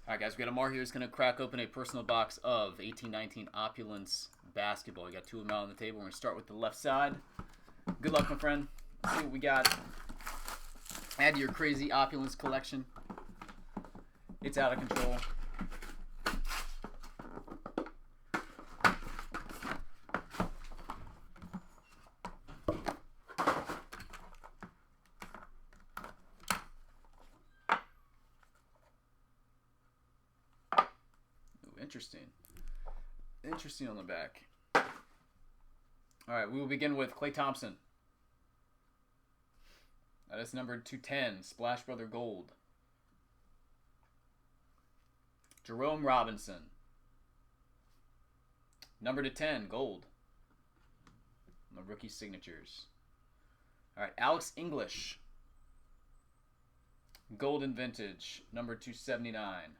All right, guys, we got Amar here. He's going to crack open a personal box of 1819 Opulence basketball. We got two of them out on the table. We're going to start with the left side. Good luck, my friend. Let's see what we got. Add to your crazy Opulence collection. It's out of control. Interesting. Interesting on the back. All right, we will begin with Klay Thompson. That is number 210, Splash Brother Gold. Jerome Robinson. Number 10, Gold. The rookie signatures. All right, Alex English. Golden Vintage, number 279.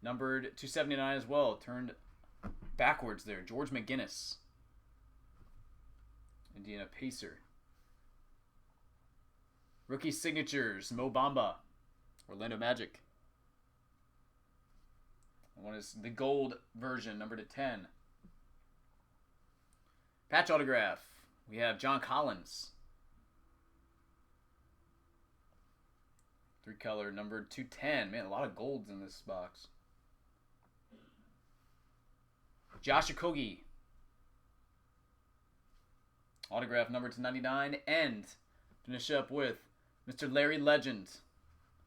Numbered 279 as well. Turned backwards there. George McGinnis. Indiana Pacer. Rookie signatures. Mo Bamba. Orlando Magic. One is the gold version, number 10. Patch autograph. We have John Collins. 3-color, number 210. Man, a lot of golds in this box. Josh Okogie. Autograph number 299. And finish up with Mr. Larry Legend.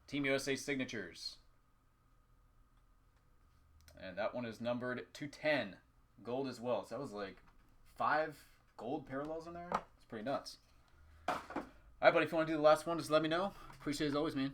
Team USA signatures. And that one is numbered 210. Gold as well. So that was like 5 gold parallels in there. It's pretty nuts. All right, buddy. If you want to do the last one, just let me know. Appreciate it as always, man.